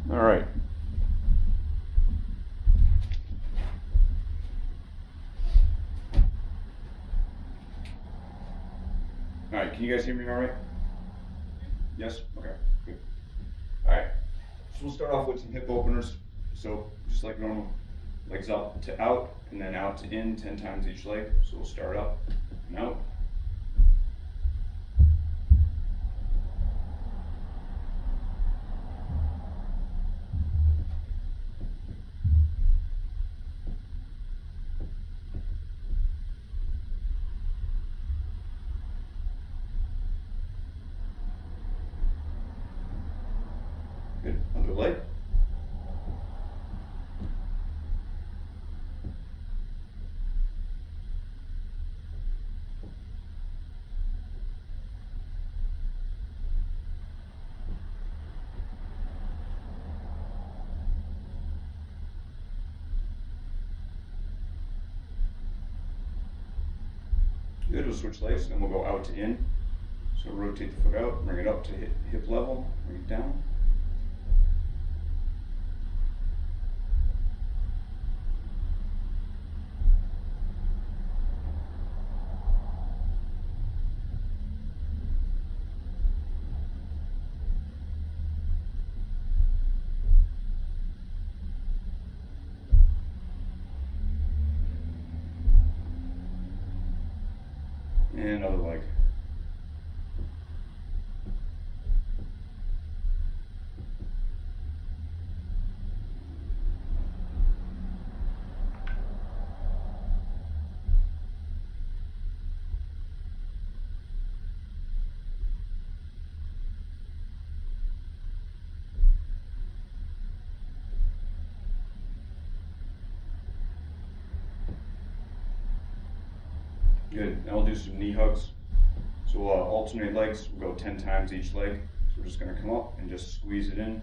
All right. All right, can you guys hear me all right? Yes? Okay, good. All right, so we'll start off with some hip openers. So just like normal, legs up to out and then out to in 10 times each leg. So we'll start up and out. Good, other leg. Good, we'll switch legs and we'll go out to in. So rotate the foot out, bring it up to hip level, bring it down. And other leg. Good, now we'll do some knee hugs. So we'll alternate legs, we'll go 10 times each leg. So we're just gonna come up and just squeeze it in.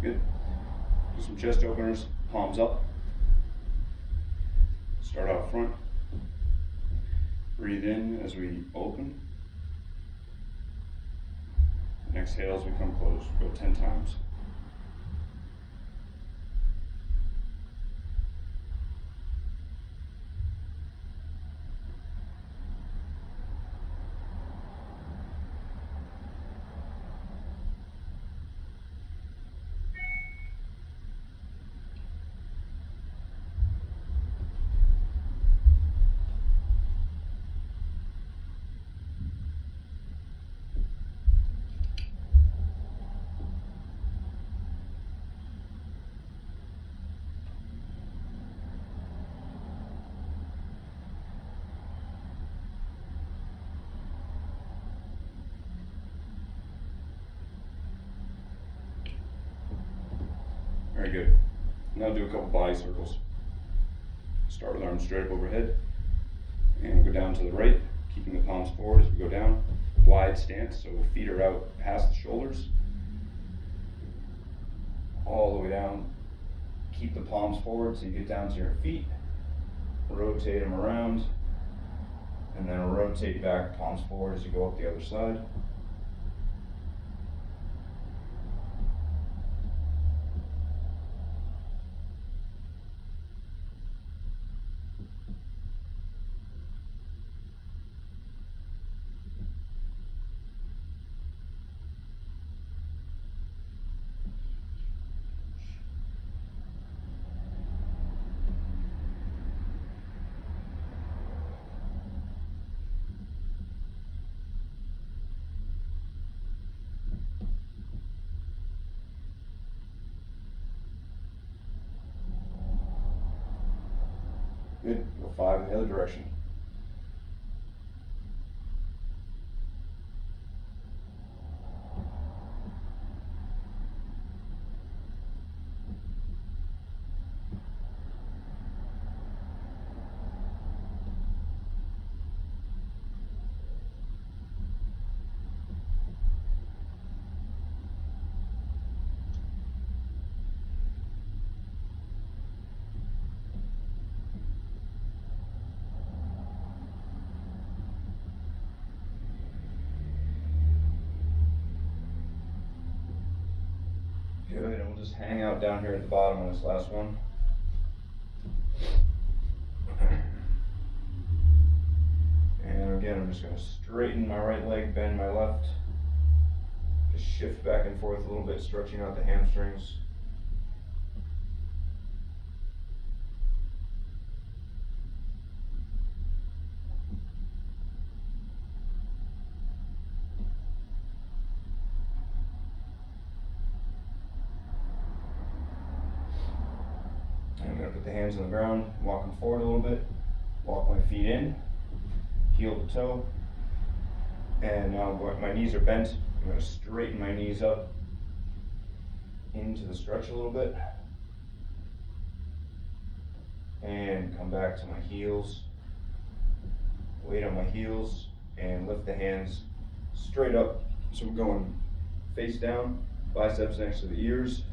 Good. Do some chest openers, palms up. Start out front. Breathe in as we open. And exhale as we come close. Go 10 times. Very good. Now do a couple body circles. Start with arms straight up overhead. And we'll go down to the right, keeping the palms forward as we go down. Wide stance, so feet are out past the shoulders. All the way down. Keep the palms forward so you get down to your feet. Rotate them around. And then rotate back, palms forward as you go up the other side. Good. Go 5 in the other direction. Good, and we'll just hang out down here at the bottom of this last one. And again, I'm just going to straighten my right leg, bend my left. Just shift back and forth a little bit, stretching out the hamstrings. I'm going to put the hands on the ground, walk them forward a little bit, walk my feet in, heel to toe, and now my knees are bent. I'm going to straighten my knees up into the stretch a little bit, and come back to my heels, weight on my heels, and lift the hands straight up. So we're going face down, biceps next to the ears,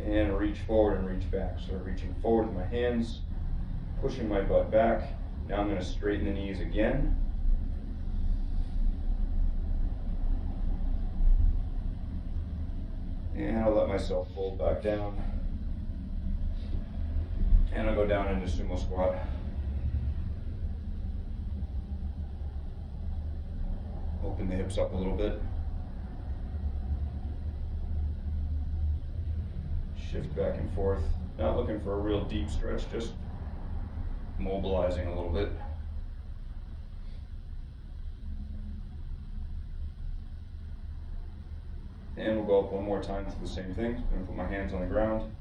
and reach forward and reach back. So reaching forward with my hands, pushing my butt back. Now I'm going to straighten the knees again. And I'll let myself fold back down. And I'll go down into sumo squat. Open the hips up a little bit. Shift back and forth. Not looking for a real deep stretch, just mobilizing a little bit. And we'll go up one more time to the same thing. I'm going to put my hands on the ground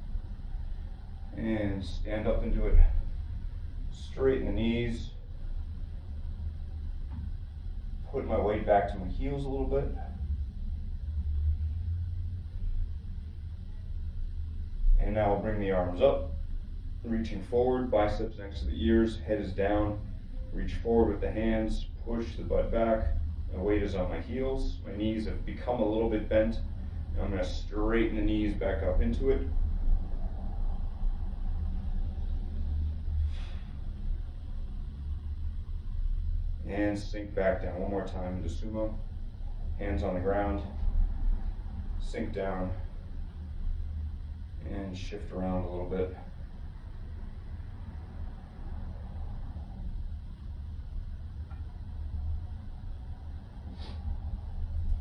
and stand up and do it. Straighten the knees. Put my weight back to my heels a little bit. And now I'll bring the arms up, reaching forward, biceps next to the ears, head is down. Reach forward with the hands, push the butt back. My weight is on my heels. My knees have become a little bit bent. Now I'm going to straighten the knees back up into it. And sink back down one more time into sumo. Hands on the ground. Sink down. And shift around a little bit.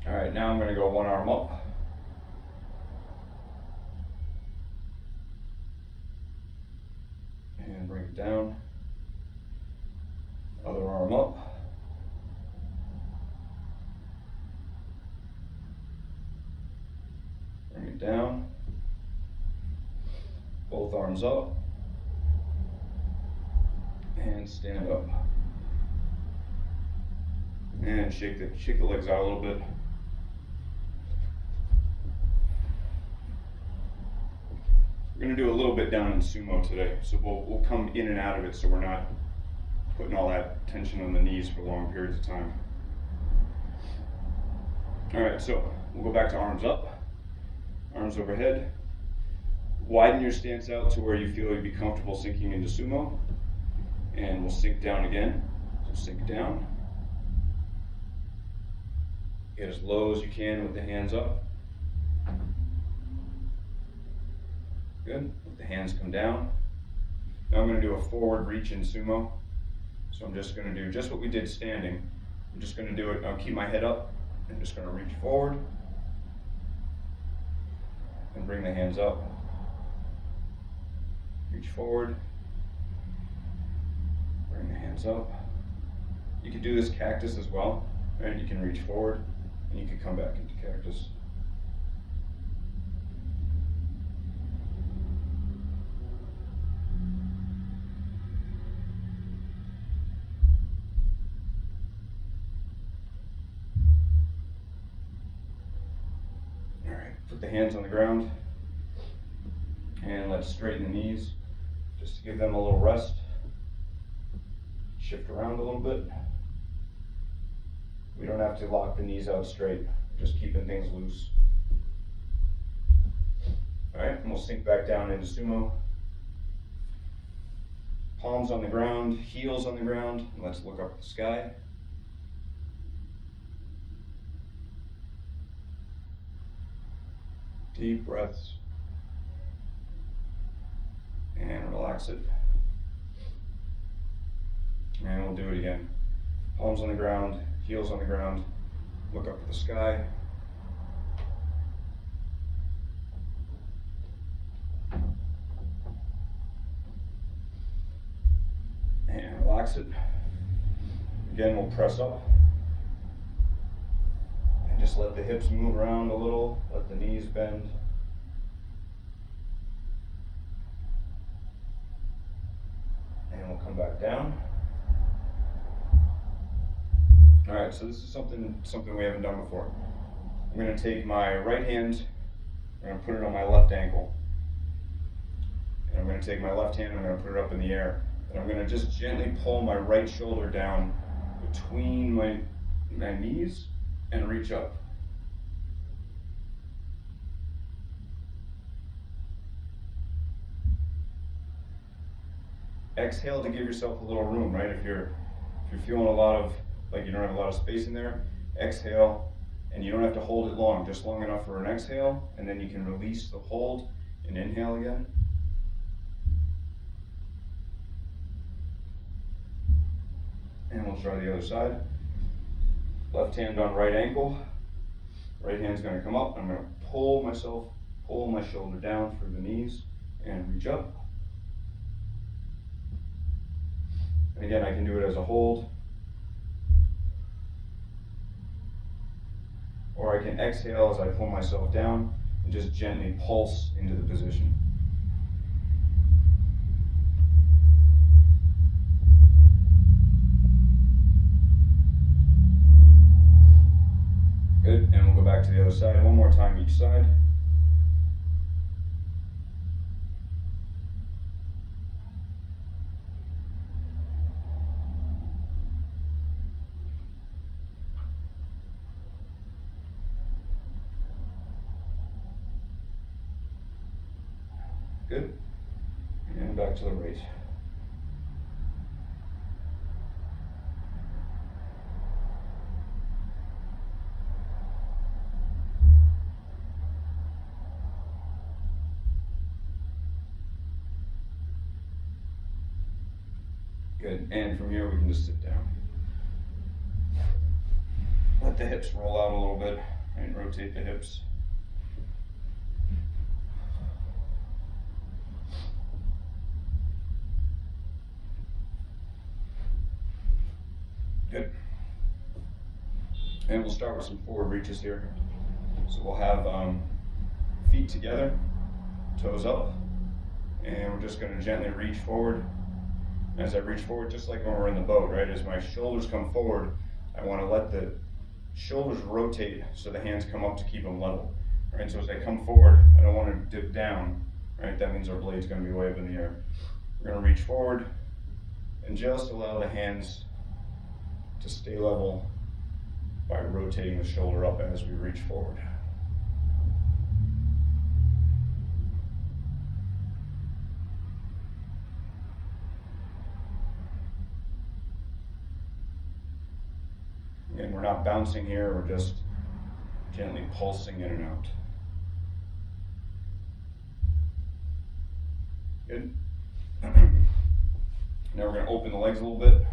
All right, now I'm going to go one arm up. And bring it down. Other arm up. Bring it down. Both arms up. And stand up. And shake the legs out a little bit. We're going to do a little bit down in sumo today, so we'll come in and out of it so we're not putting all that tension on the knees for long periods of time. All right, so we'll go back to arms up, arms overhead. Widen your stance out to where you feel you'd be comfortable sinking into sumo, and we'll sink down again. So sink down. Get as low as you can with the hands up. Good. Let the hands come down. Now I'm going to do a forward reach in sumo. So I'm just going to do just what we did standing. I'm just going to do it. I'll keep my head up. I'm just going to reach forward and bring the hands up. Reach forward. Bring the hands up. You can do this cactus as well, right? You can reach forward and you can come back into cactus. Put the hands on the ground and let's straighten the knees just to give them a little rest. Shift around a little bit. We don't have to lock the knees out straight, just keeping things loose. All right, and we'll sink back down into sumo. Palms on the ground, heels on the ground, and let's look up at the sky. Deep breaths. And relax it. And we'll do it again. Palms on the ground, heels on the ground, look up at the sky. And relax it. Again, we'll press up. And just let the hips move around a little, let the knees bend. And we'll come back down. All right, so this is something we haven't done before. I'm going to take my right hand, I'm going to put it on my left ankle. And I'm going to take my left hand, I'm going to put it up in the air. And I'm going to just gently pull my right shoulder down between my knees and reach up. Exhale to give yourself a little room, right? If you're feeling a lot of, like you don't have a lot of space in there, exhale, and you don't have to hold it long, just long enough for an exhale, and then you can release the hold and inhale again. And we'll try the other side. Left hand on right ankle. Right hand's going to come up. I'm going to pull my shoulder down through the knees and reach up. And again, I can do it as a hold. Or I can exhale as I pull myself down and just gently pulse into the position. Good, and we'll go back to the other side. One more time each side. Good, and back to the right. Good, and from here we can just sit down. Let the hips roll out a little bit and rotate the hips. Good. And we'll start with some forward reaches here. So we'll have feet together, toes up, and we're just going to gently reach forward. As I reach forward, just like when we're in the boat, right? As my shoulders come forward, I want to let the shoulders rotate so the hands come up to keep them level, right? So as I come forward, I don't want to dip down, right? That means our blade's going to be way up in the air. We're going to reach forward and just allow the hands to stay level by rotating the shoulder up as we reach forward. Again, we're not bouncing here, we're just gently pulsing in and out. Good. Now we're going to open the legs a little bit.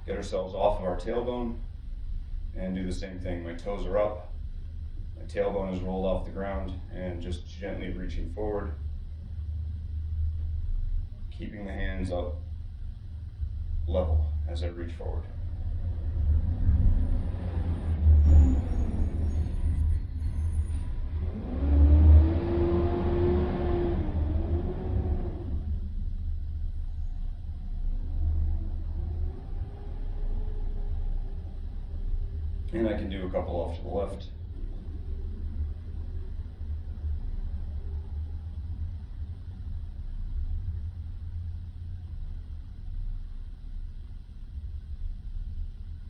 Get ourselves off of our tailbone and do the same thing. My toes are up, my tailbone is rolled off the ground, and just gently reaching forward, keeping the hands up level as I reach forward. And I can do a couple off to the left.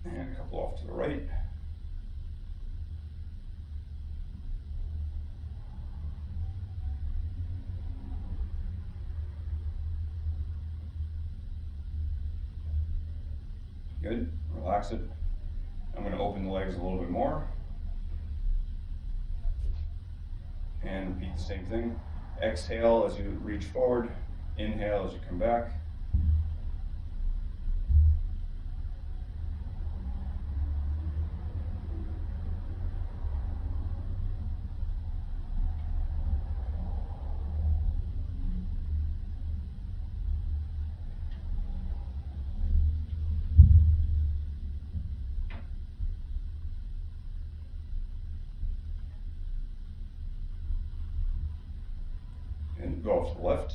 And a couple off to the right. Good, relax it. I'm going to open the legs a little bit more. And repeat the same thing. Exhale as you reach forward. Inhale as you come back. And go off to the left.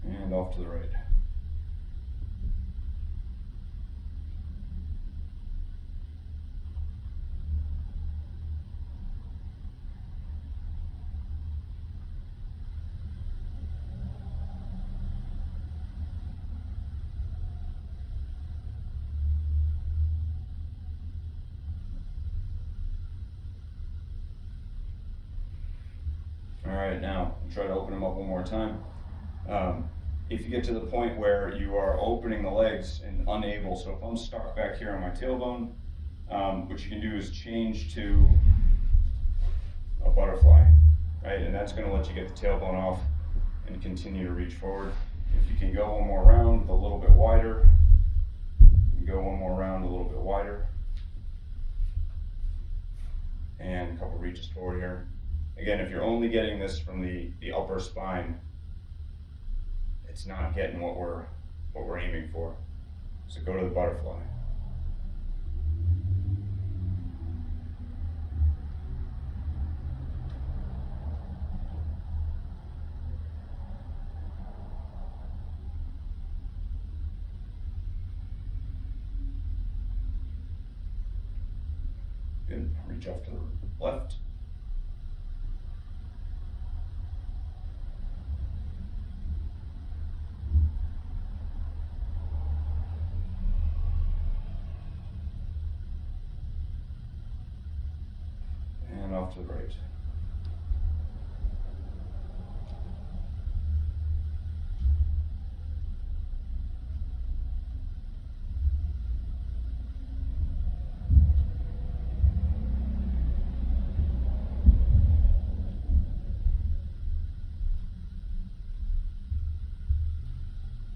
And off to the right. All right, now try to open them up one more time. If you get to the point where you are opening the legs and unable, so if I'm stuck back here on my tailbone, what you can do is change to a butterfly, right? And that's going to let you get the tailbone off and continue to reach forward. If you can go one more round with a little bit wider, you can go one more round a little bit wider. And a couple reaches forward here. Again, if you're only getting this from the upper spine, it's not getting what we're aiming for. So go to the butterfly. Good. Reach off to the left. And off to the right.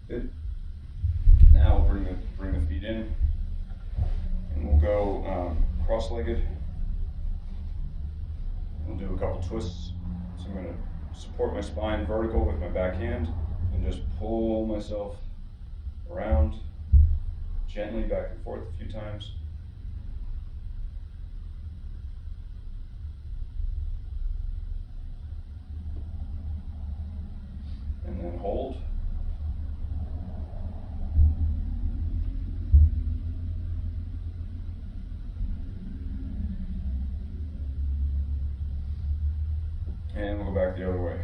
Good. Now we'll bring the feet in, and we'll go cross-legged. We'll do a couple twists. So I'm going to support my spine vertical with my back hand and just pull myself around gently back and forth a few times. And then hold. And we'll go back the other way.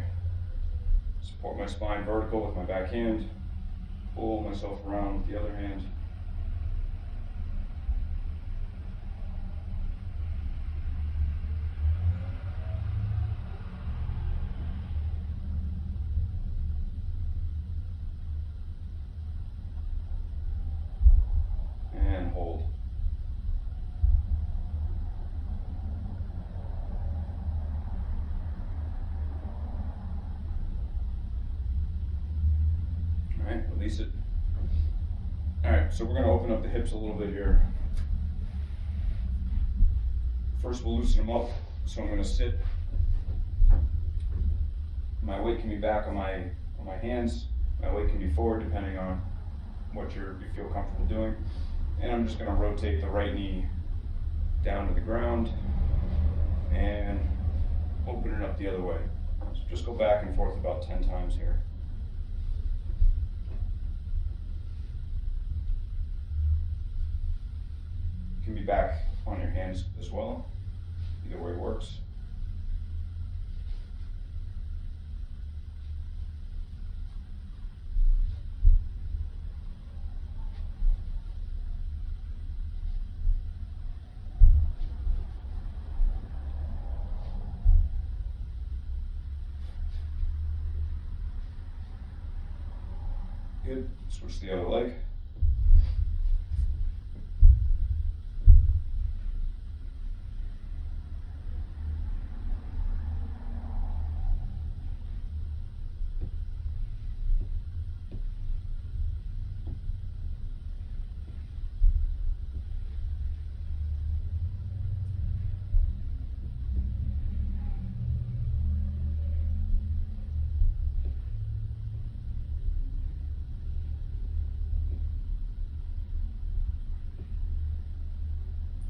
Support my spine vertical with my back hand. Pull myself around with the other hand. And hold. Release it. All right, so we're going to open up the hips a little bit here. First, we'll loosen them up. So I'm going to sit my weight can be back on my hands, my weight can be forward depending on what you feel comfortable doing. And I'm just going to rotate the right knee down to the ground and open it up the other way. So just go back and forth about 10 times here. You can be back on your hands as well. Either way works. Good. Switch to the other leg.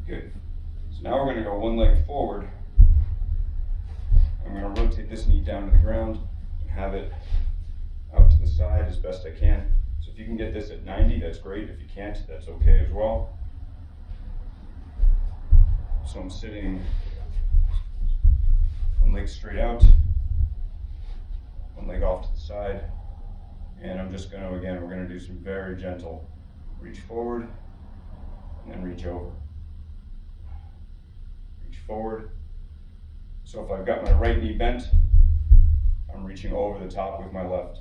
Good. So now we're going to go one leg forward. I'm going to rotate this knee down to the ground and have it out to the side as best I can. So if you can get this at 90, that's great. If you can't, that's okay as well. So I'm sitting one leg straight out, one leg off to the side, and I'm just going to, again, we're going to do some very gentle reach forward and then reach over. Forward. So if I've got my right knee bent, I'm reaching over the top with my left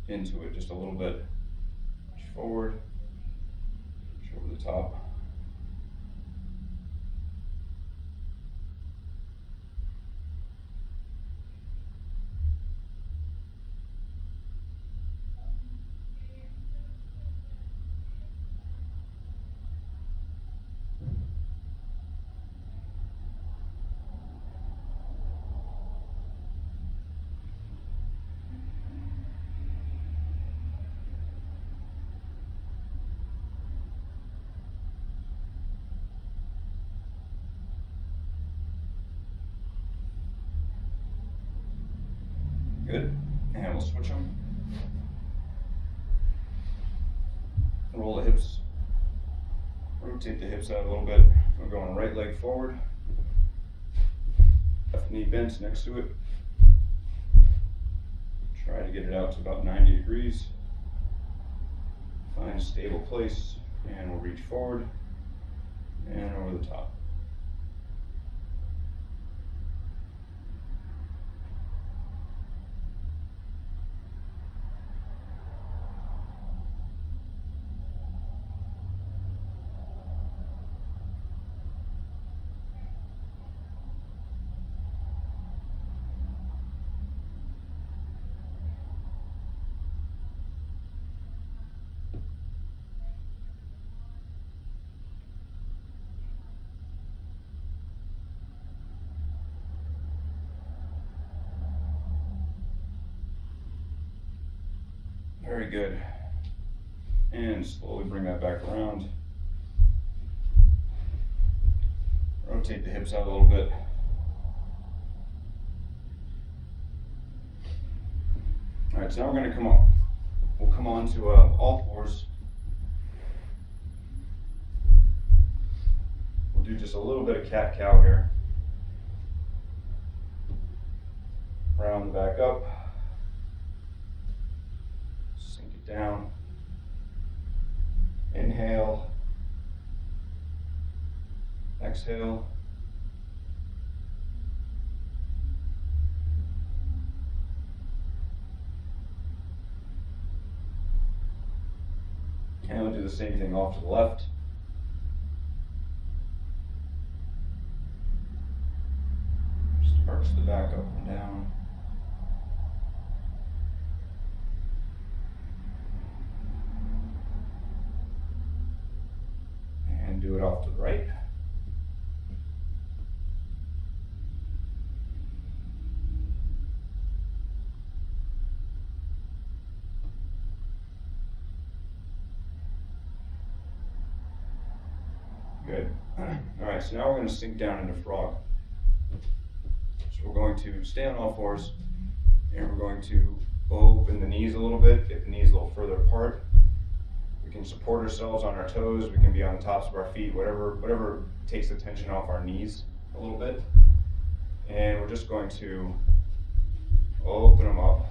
into it just a little bit. Reach forward, reach over the top. Good. And we'll switch them. Roll the hips. Rotate the hips out a little bit. We're going right leg forward. Left knee bent next to it. Try to get it out to about 90 degrees. Find a stable place, and we'll reach forward and over the top. Very good. And slowly bring that back around. Rotate the hips out a little bit. All right, so now we're going to come up. We'll come on to all fours. We'll do just a little bit of cat-cow here. Round back up. Sink it down. Inhale. Exhale. And we'll do the same thing off to the left. Just arch the back up and down. And do it off to the right. Alright, so now we're going to sink down into frog. So we're going to stay on all fours, and we're going to open the knees a little bit, get the knees a little further apart. We can support ourselves on our toes, we can be on the tops of our feet, whatever takes the tension off our knees a little bit. And we're just going to open them up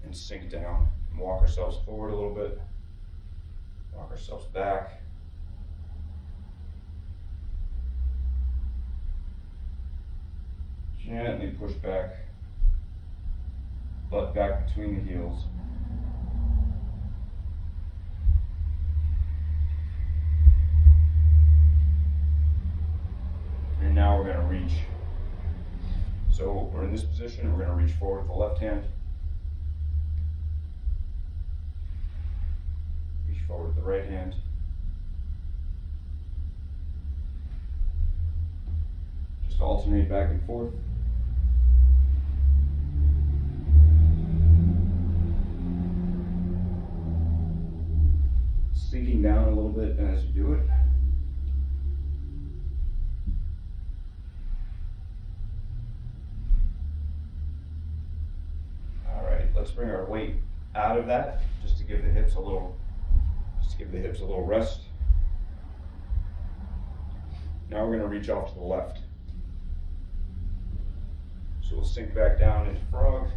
and sink down and walk ourselves forward a little bit, walk ourselves back. Gently push back, butt back between the heels. And now we're going to reach. So we're in this position, we're going to reach forward with the left hand. Reach forward with the right hand. Just alternate back and forth. Sinking down a little bit as you do it. Alright, let's bring our weight out of that just to give the hips a little rest. Now we're going to reach off to the left. So we'll sink back down into frog.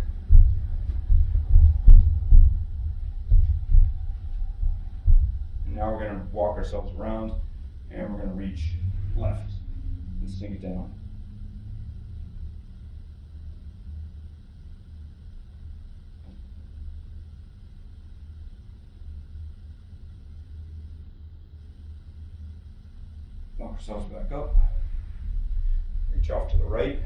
Now we're going to walk ourselves around, and we're going to reach left and sink down. Walk ourselves back up. Reach off to the right.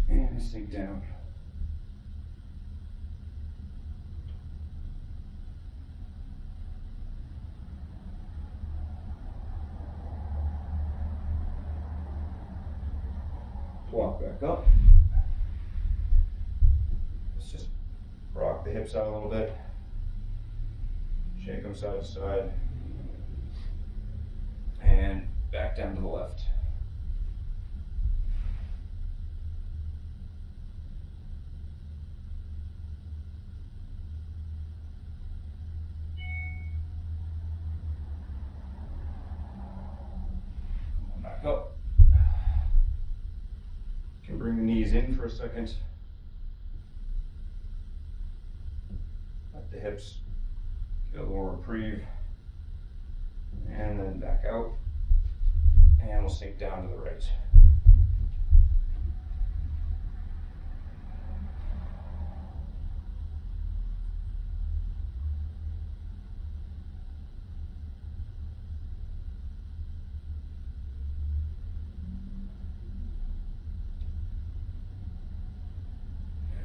And sink down. Walk back up. Let's just rock the hips out a little bit. Shake them side to side. And back down to the left. Back up. Can bring the knees in for a second. Let the hips get a little reprieve. And then back out. And we'll sink down to the right.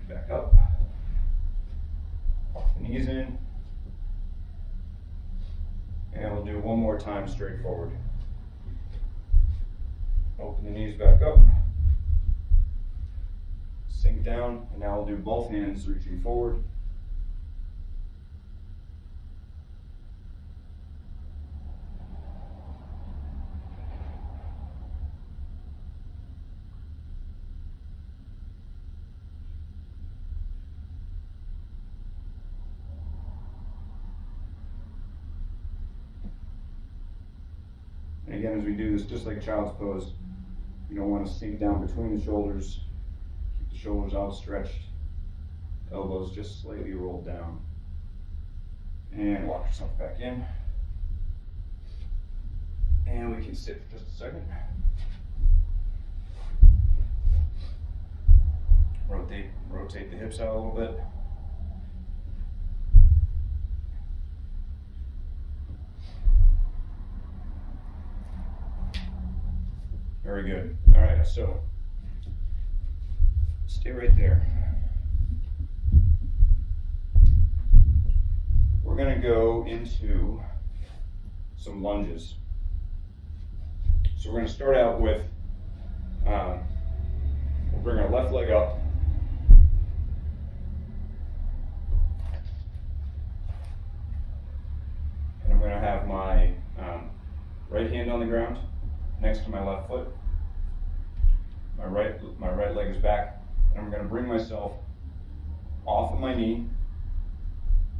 Back up. Walk the knees in. And we'll do one more time straight forward. Open the knees back up. Sink down. And now we'll do both hands reaching forward. And again, as we do this, just like child's pose, you don't want to sink down between the shoulders. Keep the shoulders outstretched, elbows just slightly rolled down. And walk yourself back in. And we can sit for just a second. Rotate the hips out a little bit. Very good. All right, so stay right there. We're going to go into some lunges. So we're going to start out with, we'll bring our left leg up. next to my left foot. My right leg is back, and I'm going to bring myself off of my knee,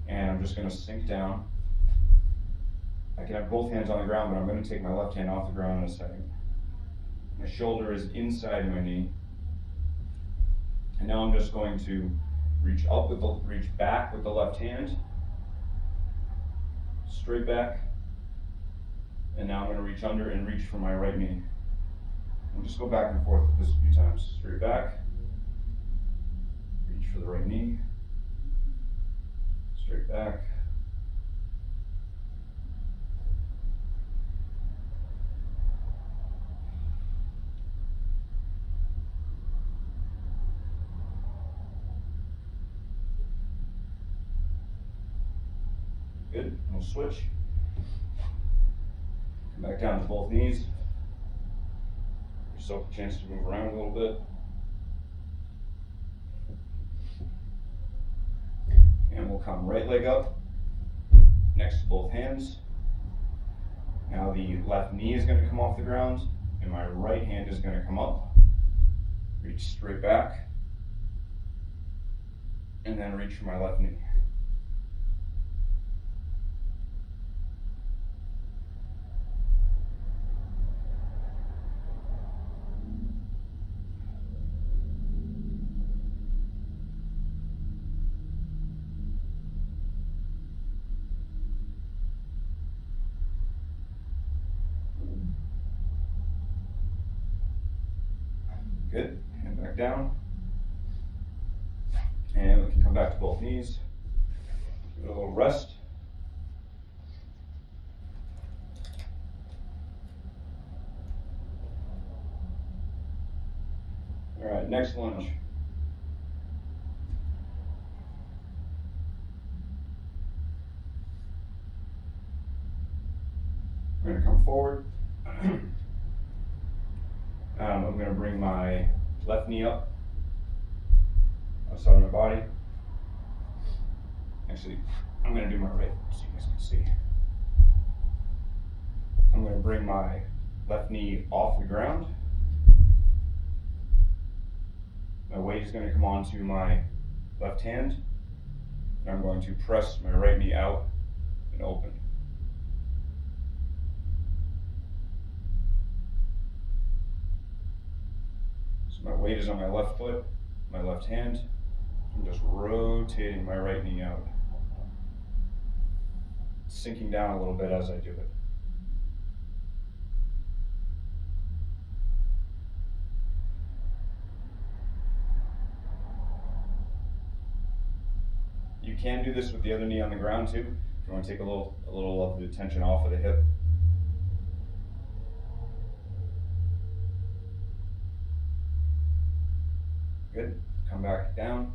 and I'm just going to sink down. I can have both hands on the ground, but I'm going to take my left hand off the ground in a second. My shoulder is inside my knee, and now I'm just going to reach back with the left hand, straight back, and now I'm going to reach under and reach for my right knee. And just go back and forth with this a few times. Straight back, reach for the right knee, straight back, good, and we'll switch. Come back down to both knees. Give yourself a chance to move around a little bit. And we'll come right leg up, next to both hands. Now the left knee is going to come off the ground, and my right hand is going to come up. Reach straight back, and then reach for my left knee. Good, hand back down. And we can come back to both knees. Give it a little rest. All right, next lunge. We're going to come forward. I'm going to bring my left knee up outside of my body. Actually, I'm going to do my right so you guys can see. I'm going to bring my left knee off the ground. My weight is going to come onto my left hand, and I'm going to press my right knee out and open. My weight is on my left foot, my left hand. I'm just rotating my right knee out. Sinking down a little bit as I do it. You can do this with the other knee on the ground too, if you want to take a little of the tension off of the hip. Good. Come back down.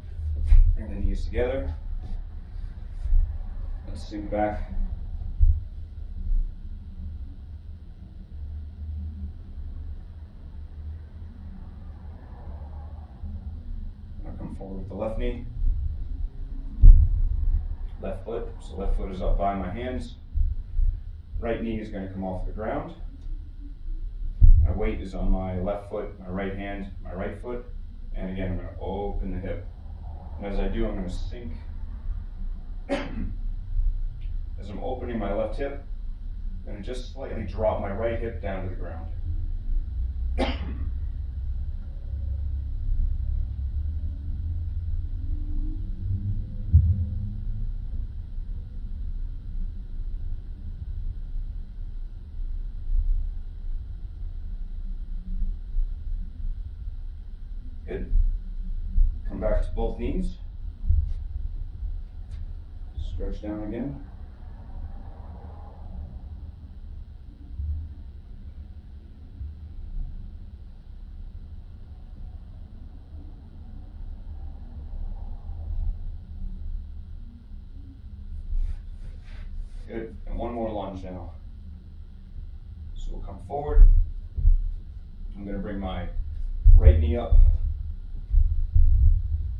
Bring the knees together. Let's sink back. Now come forward with the left knee. Left foot. So left foot is up by my hands. Right knee is going to come off the ground. My weight is on my left foot, my right hand, my right foot. And again, I'm going to open the hip. And as I do, I'm going to sink. As I'm opening my left hip, I'm going to just slightly drop my right hip down to the ground. Good. Come back to both knees. Stretch down again. Good. And one more lunge now. So we'll come forward. I'm going to bring my right knee up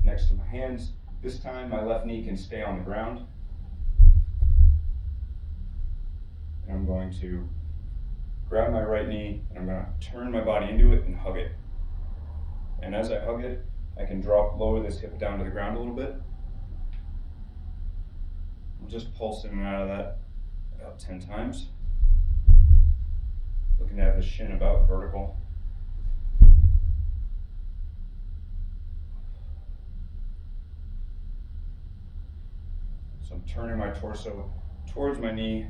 next to my hands. This time my left knee can stay on the ground. And I'm going to grab my right knee, and I'm gonna turn my body into it and hug it. And as I hug it, I can lower this hip down to the ground a little bit. I'll just pulse in and out of that about 10 times. Looking to have the shin about vertical. So I'm turning my torso towards my knee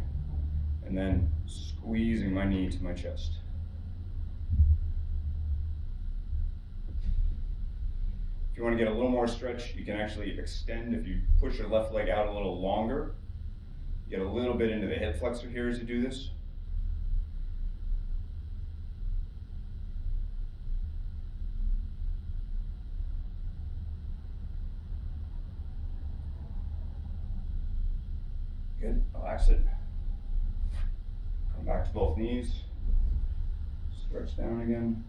and then squeezing my knee to my chest. If you want to get a little more stretch, you can actually extend. If you push your left leg out a little longer, get a little bit into the hip flexor here as you do this. Good, relax it. Come back to both knees. Stretch down again.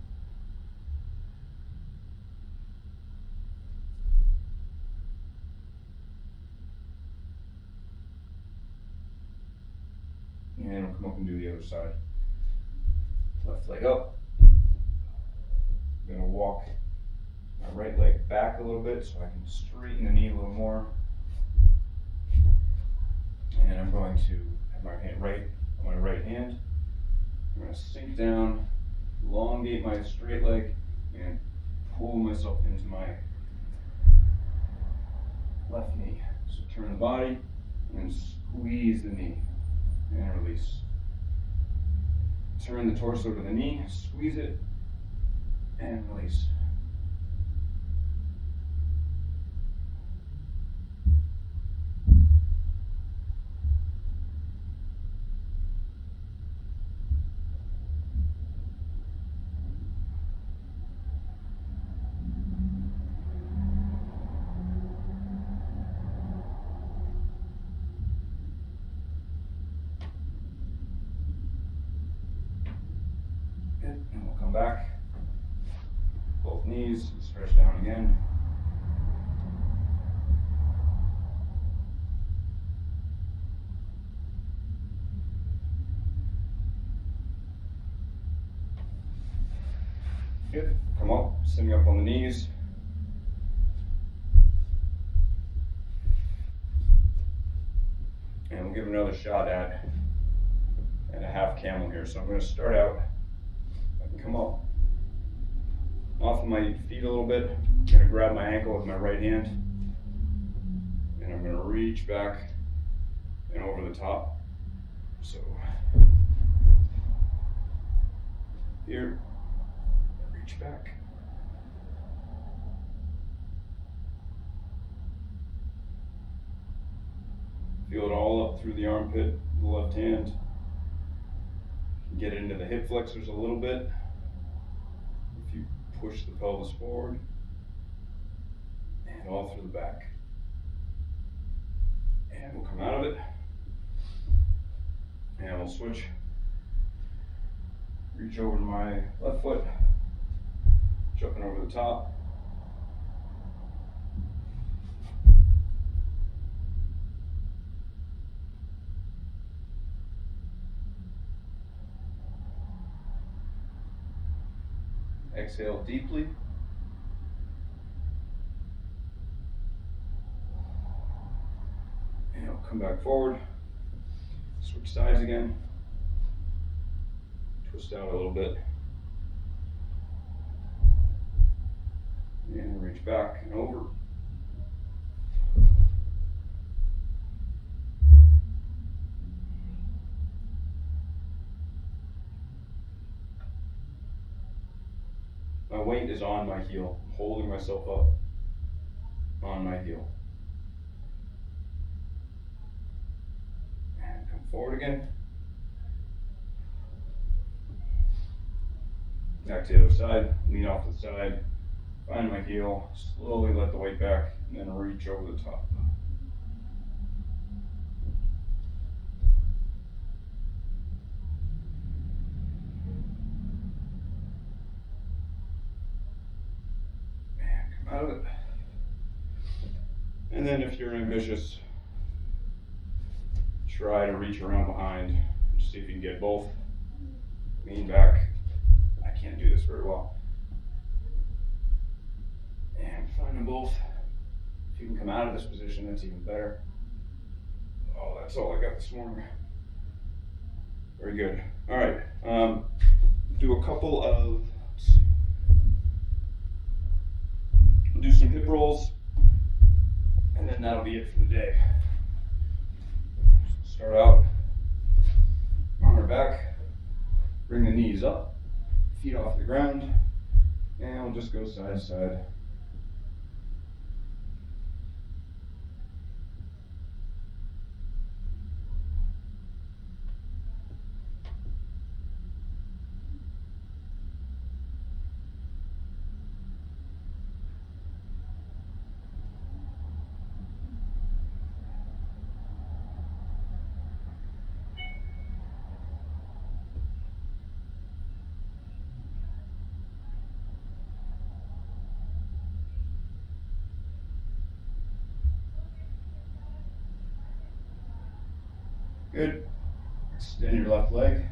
And we'll come up and do the other side. Left leg up. I'm gonna walk my right leg back a little bit so I can straighten the knee a little more. And I'm going to have my hand on my right hand. I'm going to sink down, elongate my straight leg, and pull myself into my left knee. So turn the body and squeeze the knee and release. Turn the torso to the knee, squeeze it, and release. Good, and we'll come back. Both knees, stretch down again. Good, come up, sitting up on the knees. And we'll give another shot at a half camel here. So I'm going to start out, I can come up off of my feet a little bit. I'm going to grab my ankle with my right hand. And I'm going to reach back and over the top. So here, reach back. Feel it all up through the armpit, the left hand. Get it into the hip flexors a little bit. If you push the pelvis forward, and all through the back. And we'll come out of it. And we'll switch. Reach over to my left foot, jumping over the top. Exhale deeply. And I'll come back forward. Switch sides again. Twist out a little bit. And reach back and over. My weight is on my heel. I'm holding myself up on my heel. And come forward again. Back to the other side. Lean off to the side. Find my heel. Slowly let the weight back and then reach over the top. Out of it. And then if you're ambitious, try to reach around behind. See if you can get both lean back. I can't do this very well. And find them both. If you can come out of this position, that's even better. Oh, that's all I got this morning. Very good. All right. Do a couple of, let's see. We'll do some hip rolls, and then that'll be it for the day. Start out on our back, bring the knees up, feet off the ground, and we'll just go side to side. Good. Extend your left leg.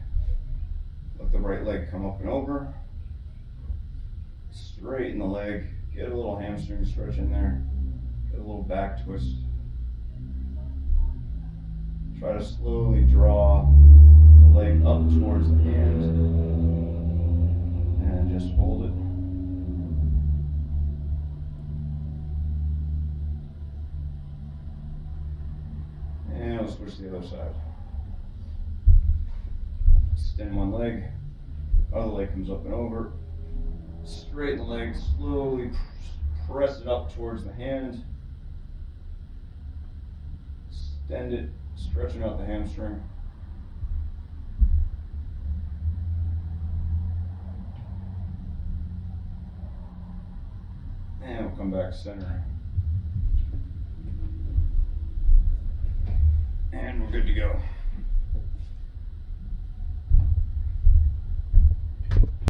Let the right leg come up and over. Straighten the leg. Get a little hamstring stretch in there. Get a little back twist. Try to slowly draw the leg up towards the hand. And just hold it. And we'll switch to the other side. Extend one leg, other leg comes up and over. Straighten the leg, slowly press it up towards the hand. Extend it, stretching out the hamstring. And we'll come back to center. And we're good to go.